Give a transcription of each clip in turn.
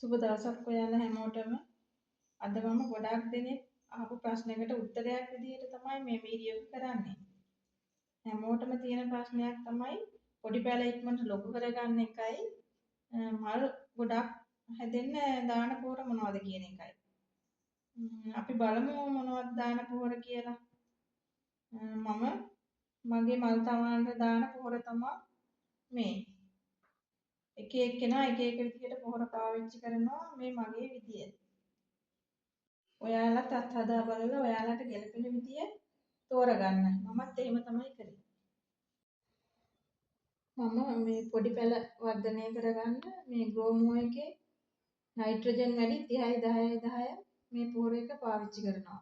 සුබ දවසක් ඔයාලා හැමෝටම. අද මම ගොඩාක් දෙනෙක් අහපු ප්‍රශ්නයකට උත්තරයක් විදිහට තමයි මේ වීඩියෝ එක කරන්නේ. හැමෝටම තියෙන ප්‍රශ්නයක් තමයි පොඩි පැල ඉක්මනට ලොකු කරගන්න එකයි මල් ගොඩක් හැදෙන්න දාන පොහොර මොනවද කියන එකයි. අපි බලමු මොනවද දාන පොහොර කියලා. මම මගේ මල් තවන්න දාන පොහොර තමයි මේ. එක එක්කෙනා එක එක විදිහට පොහොර පාවිච්චි කරනවා මේ මගේ විදිය. ඔයාලත් අත්හදා බලලා ඔයාලට ගැළපෙන විදිය තෝරගන්න. මමත් එහෙම තමයි කරේ. මම මේ පොඩි පැල වර්ධනය කරගන්න මේ ග්‍රෝමෝ එකේ නයිට්‍රජන් වැඩි 30 10 10 මේ පොහොර එක පාවිච්චි කරනවා.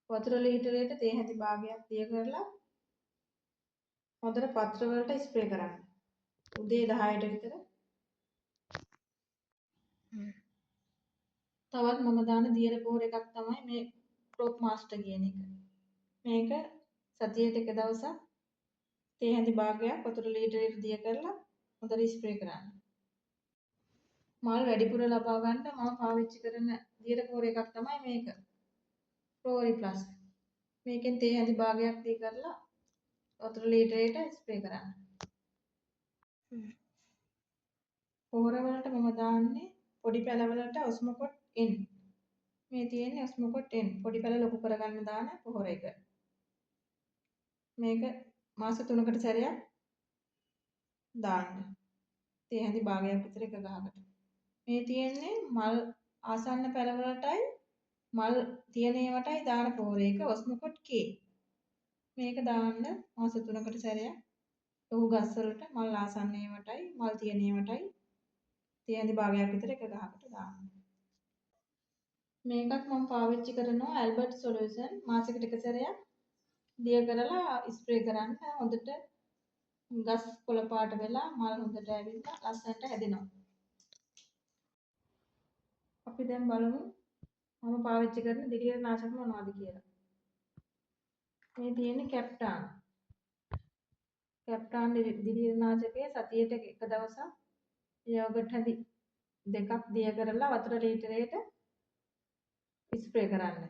වතුර ලීටරයකට තේ හැඳි භාගයක් දිය කරලා හොඳට පත්‍ර වලට ස්ප්‍රේ කරන්න. උදේ 10ට විතර. තවත් මම දාන දියර පොහොර එකක් තමයි මේ ක්‍රොප් මාස්ටර් කියන එක. මේක සතියේට එක දවසක් තේ හැඳි භාගයක් වතුර ලීටරයකට දිය කරලා හොඳට ස්ප්‍රේ කරන්න. මල් වැඩිපුර ලබා ගන්න මම පාවිච්චි කරන දියර පොහොර එකක් තමයි මේක. ෆ්ලෝරි ප්ලස්. මේකෙන් තේ හැඳි භාගයක් දිය කරලා වතුර ලීටරයකට ස්ප්‍රේ කරන්න. පොහොර වලට මම දාන්නේ පොඩි පැලවලට ඔස්මොකොට් N. මේ තියෙන්නේ ඔස්මොකොට් N. පොඩි පැල ලොකු කරගන්න දාන පොහොර එක. මේක මාස 3කට සැරයක් දාන්න. තේ හැඳි භාගයක් විතර එක ගහකට. මේ තියෙන්නේ මල් ආසන්න පැලවලටයි මල් තියෙන ඒවටයි දාන පොහොර එක ඔස්මොකොට් K. මේක දාන්න මාස 3කට සැරයක් ලොකු ගස් වලට මල් ආසන්න ඒවටයි මල් තියෙන ඒවටයි තේ හැඳි භාගයක් විතර එක ගහකට දාන්න. මේකත් මම පාවිච්චි කරනවා ඇල්බර්ට් සොලියුෂන් මාසෙකට එක සැරයක් දිය කරලා ස්ප්‍රේ කරන්න හොඳට ගස් කොළ පාට වෙලා මල් හොඳට ඇවිල්ලා ලස්සනට හැදෙනවා. අපි දැන් බලමු මම පාවිච්චි කරන දිලියර නාශක මොනවද කියලා. මේ තියෙන්නේ කැප්ටාන්. කැප්ටාන් දිලියර නාශකයේ සතියේට එක දවසක් යෝගට් හැඳි දෙකක් දිය කරලා වතුර ලීටරයකට ස්ප්‍රේ කරන්න.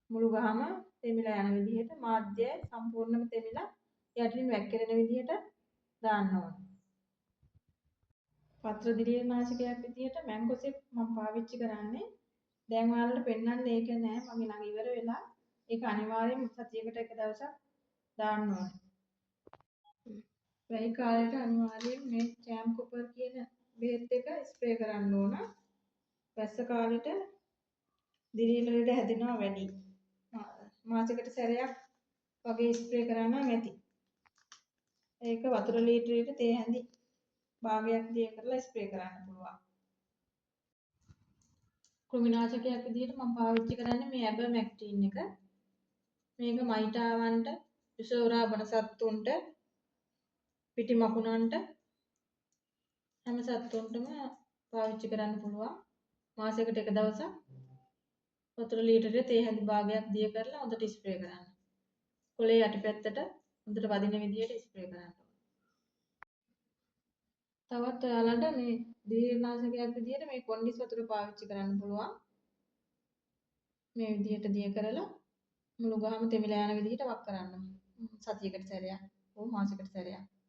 මුළු ගහම තෙමිලා යන විදිහට මාධ්‍ය සම්පූර්ණයෙන්ම තෙමිලා යටින් වැක්කිරෙන විදිහට දාන්න ඕනේ. පත්‍ර දිලියර නාශකයක් විදිහට මැංගෝසෙප් මම පාවිච්චි කරන්නේ. දැන් ඔයාලට පෙන්වන්නේ ඒක නෑ මගේ ළඟ ඉවර වෙලා. ඒක අනිවාර්යයෙන් සතියකට එක දවසක් දාන්න ඕනේ. වැහි කාලේට අනිවාර්යයෙන් මේ චෑම් කොපර් කියන බෙහෙත් එක ස්ප්‍රේ කරන්න ඕන. වැස්ස කාලේට දිලියර ලෙඩ හැදෙනවා වැඩි. මාසෙකට සැරයක් වගේ ස්ප්‍රේ කරන්න ඇති. ඒක වතුර ලීටරයකට තේ හැඳි භාගයක් දිය කරලා ස්ප්‍රේ කරන්න පුළුවන්. කෘමිනාශකයක් විදිහට මම පාවිච්චි කරන්නේ මේ ඇබර්මැක්ටින් එක. මේක මයිටාවන්ට, විෂෝරා බණ සත්තුන්ට, පිටි මකුණන්ට හැම සත්තුන්ටම පාවිච්චි කරන්න පුළුවන්. මාසෙකට එක දවසක් වතුර ලීටරයක තේ හැඳි භාගයක් දිය කරලා හොඳට ස්ප්‍රේ කරන්න. කොළේ යටිපැත්තට හොඳට වදින විදිහට ස්ප්‍රේ කරන්න. තවත් ඔයාලට මේ දිලියරනාශකයක් විදිහට මේ කොන්ඩිස් වතුර පාවිච්චි කරන්න පුළුවන්. මේ විදිහට දිය කරලා මුළු ගහම තෙමිලා යන විදිහට වක් කරන්න. සතියකට සැරයක්, ඕ මාසෙකට සැරයක්.